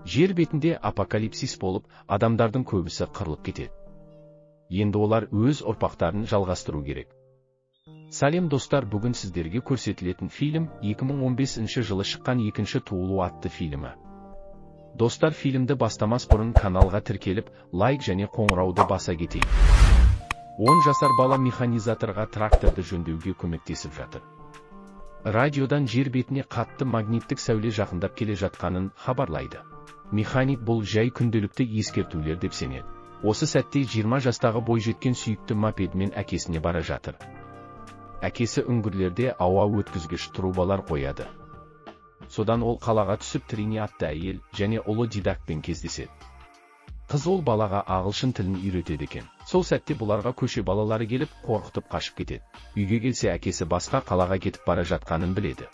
Жер бетінде апокалипсис болып, адамдардың көбісі қырылып кетеді. Енді олар өз ұрпақтарын жалғастыру керек. Сәлем достар, бүгін сіздерге көрсетілетін фильм 2015 жылы шыққан екінші туылу атты фильмі. Достар, фильмді бастамас бұрын каналға тіркеліп, лайк және қоңырауды баса кетейік. 10 жасар бала механизаторға тракторды жөндеуге көмектесіп жатыр. Радиодан жер бетіне қатты магниттік сәуле жақындап келе жатқанын хабарлайды. Механик бұл жай күнделікті ескертулер деп сенеді. Осы сәтте 20 жастағы бойжеткен сүйікті мопедімен әкесіне бара жатыр. Әкесі үңгірлерде ауа өткізгіш трубалар қояды. Содан ол қалаға түсіп Трини атты әйел және ұлы Дидактпен кездеседі. Қыз ол балаға ағылшын тілін үйретеді екен. Сол сәтте бұларға көше балалары келіп, қорқытып қашып кетеді. Үйге келсе әкесі басқа қалаға кетіп бара жатқанын біледі.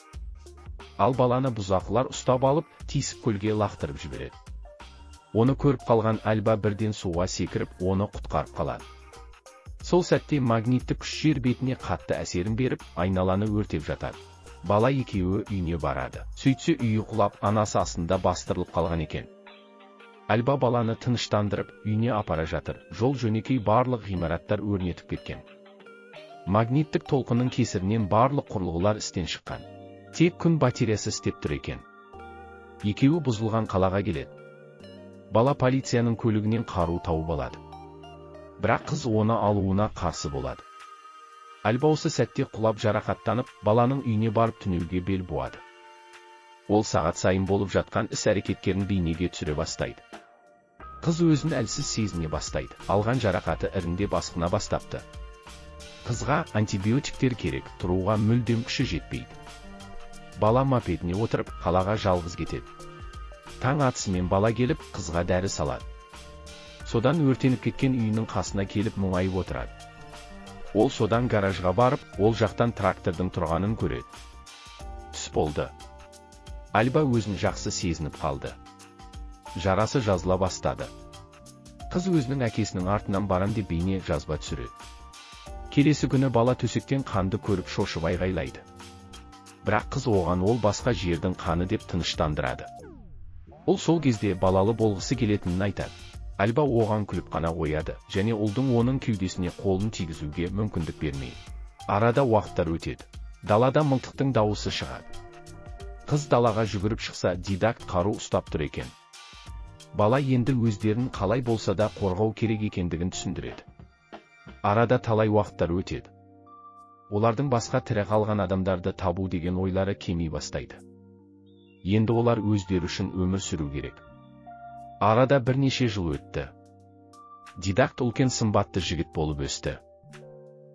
Ал баланы бұзақылар ұстап алып, тиісіп көлге лақтырып жібереді. Оны көріп қалған Альба бірден суға секіріп, оны құтқарып қалады. Сол сәтте магниттік күш жер бетіне қатты әсерін беріп, айналаны өртеп жатады. Бала екеуі үйіне барады. Сөйтсе үйі құлап, анасы астында бастырылып қалған екен. Альба баланы тыныштандырып, үйіне апара жатыр. Жол жөнекей барлық ғимараттар өрнетіп кеткен. Магниттік толқынның кесірінен барлық құрылғылар істен шыққан. Тек күн батареясы істеп тұр екен. Екеуі бұзылған қалаға келеді. Бала полицияның көлігінен қару тауып алады. Бірақ қыз оны алуына қарсы болады. Альба осы сәтте құлап жарақаттанып, баланың үйіне барып түнеуге бел буады. Ол сағат сайын болып жатқан іс-әрекеттерін бейнеге түсіре бастайды. Қыз өзін әлсіз сезіне бастайды. Алған жарақаты іріңдеп асқына бастапты. Қызға антибиотиктер керек, тұруға мүлдем күші жетпейді. Бала мопедіне отырып, қалаға жалғыз кетеді. Таң атысымен бала келіп, қызға дәрі салады. Содан өртеніп кеткен үйінің қасына келіп мұңайып отырады. Ол содан гаражға барып, ол жақтан трактордың тұрғанын көреді. Түс болды. Альба өзін жақсы сезініп қалды. Жарасы жазыла бастады. Қыз өзінің әкесінің артынан барам деп бейне жазба түсіреді. Келесі күні бала төсектен қанды көріп шошып айғайлайды. Бірақ қыз оған ол басқа жердің қаны деп тыныштандырады. Ол сол кезде балалы болғысы келетінін айтады. Альба оған күліп қана қояды, және ұлдың оның кеудесіне қолын тигізуге мүмкіндік бермейді. Арада уақыттар өтеді. Далада мылтықтың дауысы шығады. Қыз далаға жүгіріп шықса, Дидакт қару ұстап тұр екен. Бала енді өздерін қалай болса да қорғау керек екендігін түсіндіреді. Арада талай уақыттар өтеді. Олардың басқа тірі қалған адамдарды табу деген ойлары кеми бастайды. Енді олар өздері үшін өмір сүру керек. Арада бірнеше жыл өтті. Дидакт үлкен сымбатты жігіт болып өсті.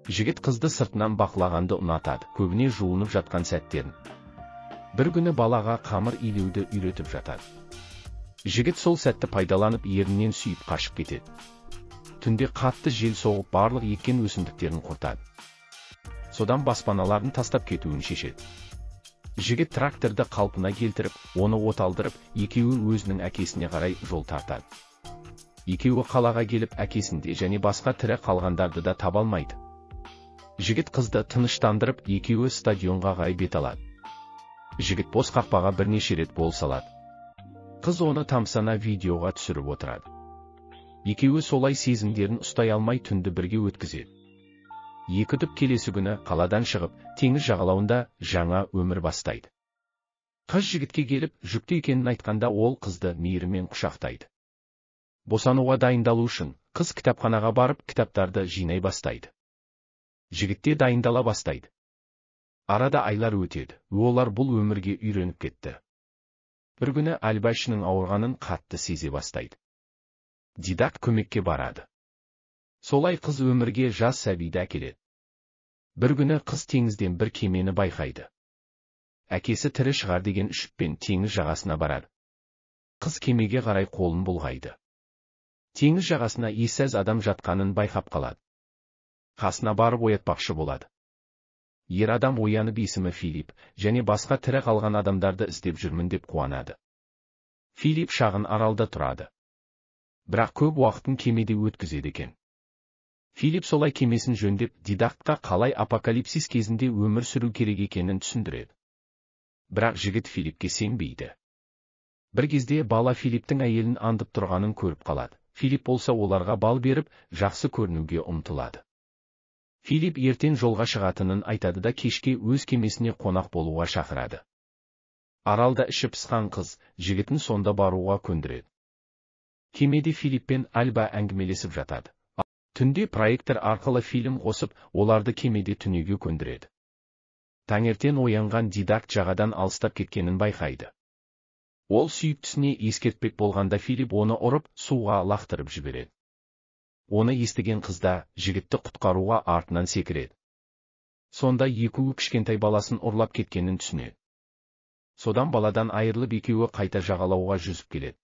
Жігіт қызды сыртынан бақылағанды ұнатады, көбіне жуынып жатқан сәттерін. Бір күні балаға қамыр илеуді үйретіп жатады. Жігіт сол сәтті пайдаланып ерінен сүйіп қашып кетеді. Түнде қатты жел соғып барлық еккен өсімдіктерін құртады. Содан баспаналарын тастап кетуін шешеді. Жігіт тракторды қалпына келтіріп, оны оталдырып, екеуі өзінің әкесіне қарай жол тартады. Екеуі қалаға келіп, әкесінде және басқа тірі қалғандарды да таба алмайды. Жігіт қызды тыныштандырып, екеуі стадионға қарай бет алады. Жігіт бос қақпаға бірнеше рет гол салады. Қыз оны тамсана видеоға түсіріп отырады. Екеуі солай сезімдерін ұстай алмай түнді бірге өткізеді. Екі түп келесі күні қаладан шығып, теңіз жағалауында жаңа өмір бастайды. Қыз жігітке келіп, жүкті екенін айтқанда ол қызды мейірімен құшақтайды. Босануға дайындалу үшін, қыз кітапханаға барып, кітаптарды жинай бастайды. Жігітте дайындала бастайды. Арада айлар өтеді, олар бұл өмірге үйреніп кетті. Бір күні Альба ішінің ауырғанын қатты сезе бастайды. Дидакт көмекке барады. Солай қыз өмірге жас сәбиді әкеледі. Бір күні қыз теңізден бір кемені байқайды. Әкесі тірі шығар деген үмітпен теңіз жағасына барады. Қыз кемеге қарай қолын бұлғайды. Теңіз жағасына ессіз адам жатқанын байқап қалады. Қасына барып оятпақшы болады. Ер адам оянып есімі Филипп, және басқа тірі қалған адамдарды іздеп жүрмін деп қуанады. Филипп шағын аралда тұрады. Бірақ көп уақытын кемеде өткізеді екен. Филипп солай кемесін жөндеп, Дидактқа қалай апокалипсис кезінде өмір сүру керек екенін түсіндіреді. Бірақ жігіт Филиппке сенбейді. Bir кезде бала Филипптің әйелін аңдып тұрғанын көріп қалады. Филипп болса оларға бал беріп, жақсы көрінуге ұмтылады. Филипп ертең жолға шығатынын айтады да кешке өз кемесіне қонақ болуға шақырады. Аралда іші пысқан қыз, жігітін сонда баруға көндіреді. Кемеде Филипп пен Альба әңгімелесіп жатады. Түнде проектор арқылы фильм қосып, оларды кемеде түнеге көндіреді. Таңертең оянған Дидакт жағадан алыстап кеткенін байқайды. Ол сүйіктісіне ескертпек болғанда Филипп оны ұрып, суға лақтырып жібереді. Оны естіген қызда, жігітті құтқаруға артынан секіреді. Сонда екеуі кішкентай баласын ұрлап кеткенін түсінеді. Содан баладан айырылып екеуі қайта жағалауға жүзіп келеді.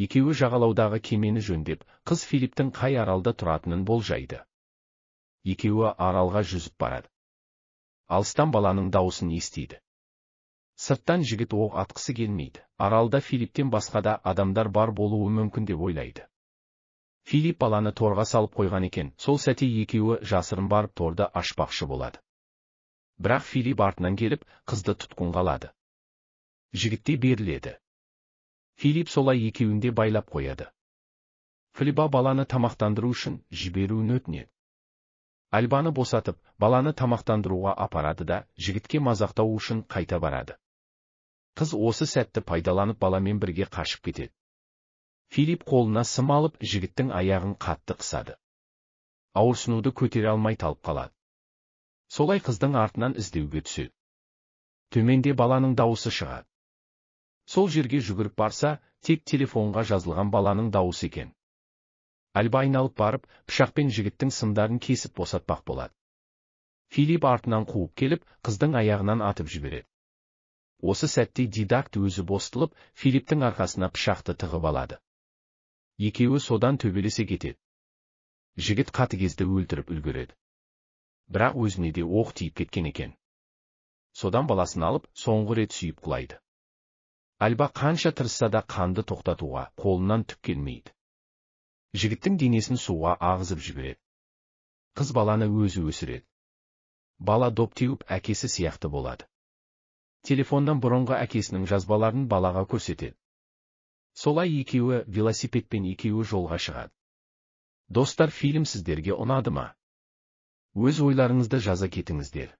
Екеуі жағалаудағы кемені жөндеп, қыз Филипптің қай аралда тұратынын болжайды. Екеуі аралға жүзіп барады. Алыстан баланың дауысын естиді. Сырттан жігіт оқ атқысы келмейді. Аралда Филипптен басқа да адамдар бар болуы мүмкін деп ойлайды. Филипп баланы торға салып қойған екен, сол сәте екеуі жасырын барып торды ашпақшы болады. Бірақ Филипп артынан келіп, қызды тұтқынға алады. Жігітте беріледі. Филипп солай екеуінде байлап қояды. Филипп баланы тамақтандыру үшін жіберуін өтінеді. Альбаны босатып, баланы тамақтандыруға апарады да, жігітке мазақтау үшін қайта барады. Қыз осы сәтті пайдаланып баламен бірге қашып кетеді. Филипп қолына сым алып, жігіттің аяғын қатты қысады. Ауырсынуды көтере алмай талып қалады. Солай қыздың артынан іздеуге түседі. Төменде баланың дауысы шығады. Сол жерге жүгіріп барса, тек телефонға жазылған баланың дауысы екен. Альба айналып барып, пышақпен жігіттің сымдарын кесіп босатпақ болады. Филипп артынан қуып келіп, қыздың аяғынан атып жібереді. Осы сәтте Дидакт өзі босытылып, Филипптің арқасына пышақты тығып алады. Екеуі содан төбелесе кетеді. Жігіт қатыгезді өлтіріп үлгереді. Бірақ өзіне де оқ тиіп кеткен екен. Содан баласын алып, соңғы рет сүйіп құлайды. Альба қанша тырысса да қанды тоқтатуға қолынан түк келмейді. Жігіттің денесін суға ағызып жібереді. Қыз баланы өзі өсіреді. Бала доп теуіп әкесі сияқты болады. Телефондан бұрынғы әкесінің жазбаларын балаға көрсетеді. Солай екеуі велосипедпен екеуі жолға шығады. Достар, фильм сіздерге ұнады ма? Өз ойларыңызды жаза кетіңіздер.